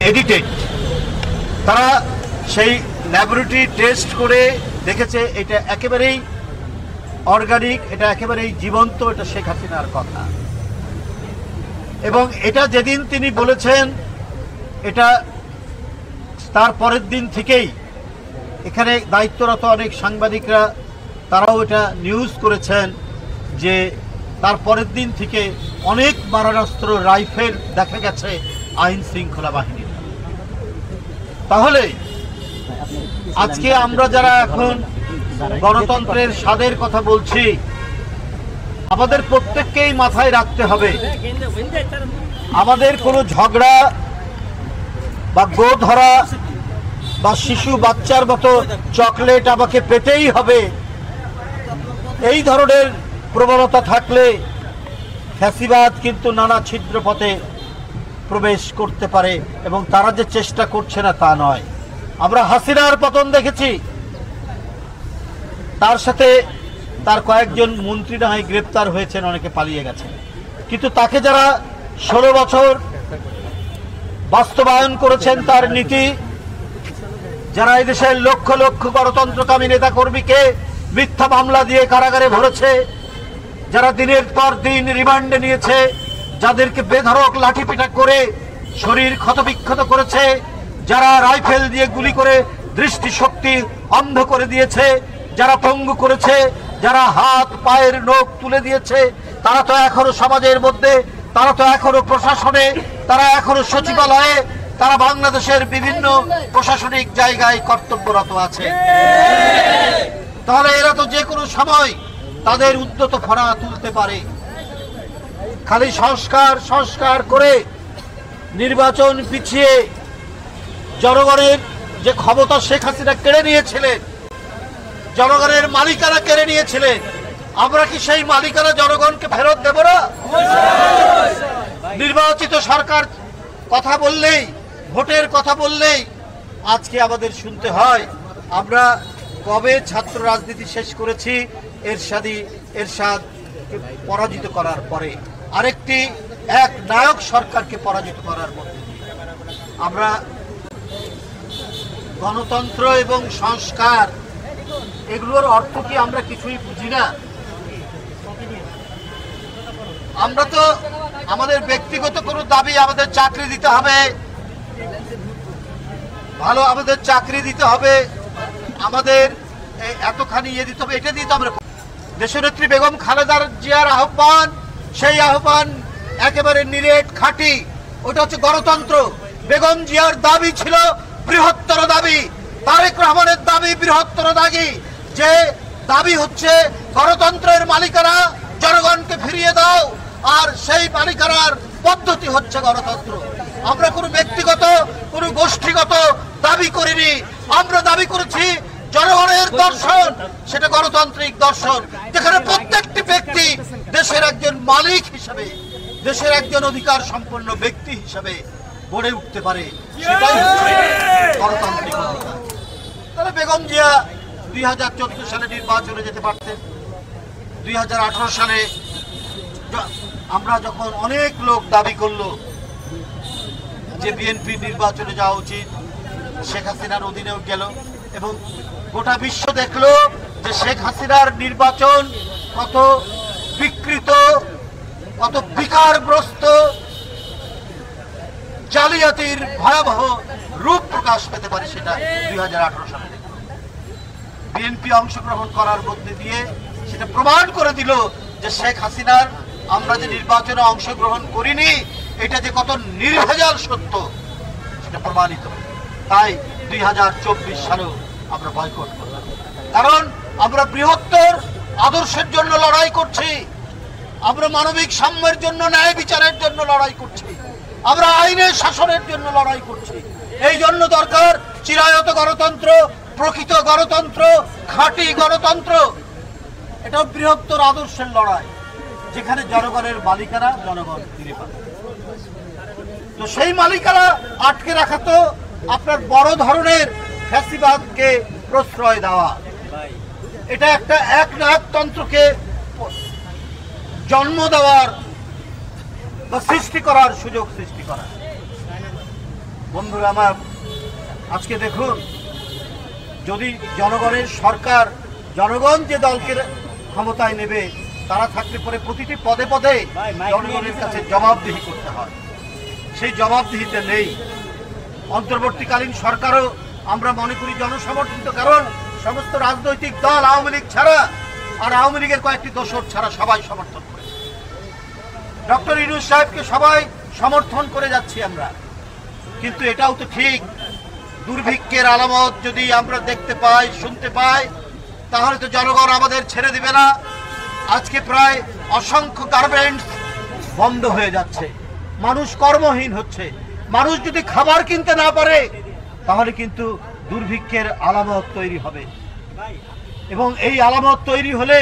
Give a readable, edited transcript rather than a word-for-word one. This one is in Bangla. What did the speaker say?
এডিটেড। তারা সেই ল্যাবরেটরি টেস্ট করে দেখেছে এটা একেবারেই অর্গানিক, এটা একেবারেই জীবন্ত, এটা শেখ হাসিনার কথা। এবং এটা যেদিন তিনি বলেছেন, এটা তার পরের দিন থেকেই এখানে দায়িত্বরত অনেক সাংবাদিকরা তারাও এটা নিউজ করেছেন যে তার পরের দিন থেকে অনেক মারণাস্ত্র, রাইফেল দেখা গেছে আইন শৃঙ্খলা বাহিনীর। তাহলে আজকে আমরা যারা এখন গণতন্ত্রের স্বাদের কথা বলছি, আমাদের প্রত্যেককেই মাথায় রাখতে হবে আমাদের কোনো ঝগড়া বা গো ধরা বা শিশু বাচ্চার মতো চকলেট আমাকে পেতেই হবে, এই ধরনের প্রবণতা থাকলে ফ্যাসিবাদ কিন্তু নানা ছিদ্র পথে প্রবেশ করতে পারে। এবং তারা যে চেষ্টা করছে না তা নয়। আমরা হাসিনার পতন দেখেছি, তার সাথে তার কয়েকজন মন্ত্রী না হয় গ্রেপ্তার হয়েছেন, অনেকে পালিয়ে গেছেন, কিন্তু তাকে যারা 16 বছর বাস্তবায়ন করেছেন তার নীতি, যারা এই দেশের লক্ষ লক্ষ গণতন্ত্রকামী নেতা কর্মীকে মিথ্যা মামলা দিয়ে কারাগারে ভরেছে, যারা দিনের পর দিন রিমান্ডে নিয়েছে, যাদেরকে বেধড়ক লাঠিপেটা করে শরীর ক্ষতবিক্ষত করেছে, যারা রাইফেল দিয়ে গুলি করে দৃষ্টিশক্তি অন্ধ করে দিয়েছে, যারা পঙ্গু করেছে, যারা হাত পায়ের নখ তুলে দিয়েছে, তারা তো এখনো সমাজের মধ্যে, তারা তো এখনো প্রশাসনে, তারা এখনো সচিবালয়ে, তারা বাংলাদেশের বিভিন্ন প্রশাসনিক জায়গায় কর্তব্যরত আছে। তাহলে এরা তো যে কোনো সময় তাদের উদ্যত ফড়া তুলতে পারে। খালি সংস্কার সংস্কার করে নির্বাচন পিছিয়ে জনগণের যে ক্ষমতা শেখ হাসিনা কেড়ে নিয়েছিলেন, জনগণের মালিকানা কেড়ে নিয়েছিলেন, আমরা কি সেই মালিকানা জনগণকে ফেরত দেব না? নির্বাচিত সরকার কথা বললেই, ভোটের কথা বললেই আজকে আমাদের শুনতে হয় আমরা কবে ছাত্র রাজনীতি শেষ করেছি এরশাদ পরাজিত করার পরে, আরেকটি এক নায়ক সরকারকে পরাজিত করার মধ্যে আমরা গণতন্ত্র এবং সংস্কার এগুলোর অর্থ কি আমরা কিছুই বুঝি না? আমরা তো আমাদের ব্যক্তিগত কোনো দাবি, আমাদের চাকরি দিতে হবে, ভালো আমাদের চাকরি দিতে হবে, আমাদের এতখানি ইয়ে দিতে হবে, এটা দিতে আমরা দেশনেত্রী বেগম খালেদা জিয়ার আহ্বান, সেই আহ্বান একেবারে নিরেট খাঁটি, ওটা হচ্ছে গণতন্ত্র। বেগম জিয়ার দাবি ছিল বৃহত্তর দাবি, তারেক রহমানের দাবি বৃহত্তর দাবি, যে দাবি হচ্ছে গণতন্ত্রের মালিকানা জনগণকে ফিরিয়ে দাও, আর সেই মালিকানার পদ্ধতি হচ্ছে গণতন্ত্র। আমরা কোনো ব্যক্তিগত কোনো গোষ্ঠীগত দাবি করিনি, আমরা দাবি করেছি জনগণের দর্শন, সেটা গণতান্ত্রিক দর্শন, যেখানে প্রত্যেকটি ব্যক্তি দেশের একজন মালিক হিসেবে, দেশের একজন অধিকার সম্পন্ন ব্যক্তি হিসেবে গড়ে উঠতে পারে, সেটাই হচ্ছে গণতান্ত্রিক অধিকার। তাহলে বেগম জিয়া 2014 সালে নির্বাচনে যেতে পারতেন। 2018 সালে আমরা যখন অনেক লোক দাবি করলো যে বিএনপি নির্বাচনে যাওয়া উচিত, শেখ হাসিনার অধীনেও গেল এবং গোটা বিশ্ব দেখলো যে শেখ হাসিনার নির্বাচন কত বিকৃত, কত বিকারগ্রস্ত, জালিয়াতির ভয়াবহ রূপ প্রকাশ পেতে পারে, সেটা 2018 সালে দেখল। বিএনপি অংশগ্রহণ করার মধ্যে দিয়ে সেটা প্রমাণ করে দিল যে শেখ হাসিনার আমরা যে নির্বাচনে অংশগ্রহণ করিনি এটা যে কত নির্ভেজাল সত্য সেটা প্রমাণিত। তাই 2024 সালেও আমরা বয়কট করলাম, কারণ আমরা বৃহত্তর আদর্শের জন্য লড়াই করছি, আমরা মানবিক সাম্যের জন্য, ন্যায় বিচারের জন্য লড়াই করছি, আমরা আইনের শাসনের জন্য লড়াই করছি। এই জন্য দরকার চিরায়ত গণতন্ত্র, প্রকৃত গণতন্ত্র, খাঁটি গণতন্ত্র। এটা বৃহত্তর আদর্শের লড়াই, যেখানে জনগণের মালিকানা জনগণ ফিরে পাবে। তো সেই মালিকানা আটকে রাখা তো আপনার বড় ধরনের ফ্যাসিবাদকে প্রশ্রয় দেওয়া, এটা একটা একনায়কতন্ত্রকে জন্ম দেওয়ার বা সৃষ্টি করার সুযোগ সৃষ্টি করা। বন্ধুরা আমার, আজকে দেখুন, যদি জনগণের সরকার, জনগণ যে দলকে ক্ষমতায় নেবে, তারা থাকলে পরে প্রতিটি পদে পদে জনগণের কাছে জবাবদিহি করতে হয়। সেই জবাবদিহিতে নেই। অন্তর্বর্তীকালীন সরকারও আমরা মনে করি জনসমর্থিত, কারণ সমস্ত রাজনৈতিক দল আওয়ামী লীগ ছাড়া আর আওয়ামী লীগের কয়েকটি দোসর ছাড়া সবাই সমর্থন করেছে। ডক্টর ইউনূস সাহেবকে সবাই সমর্থন করে যাচ্ছি আমরা। কিন্তু এটাও তো ঠিক, দুর্ভিক্ষের আলামত যদি আমরা দেখতে পাই, শুনতে পাই, তাহলে তো জনগণ আমাদের ছেড়ে দিবে না। আজকে প্রায় অসংখ্য গার্মেন্টস বন্ধ হয়ে যাচ্ছে, মানুষ কর্মহীন হচ্ছে। মানুষ যদি খাবার কিনতে না পারে, তাহলে কিন্তু দুর্ভিক্ষের আলামত তৈরি হবে, এবং এই আলামত তৈরি হলে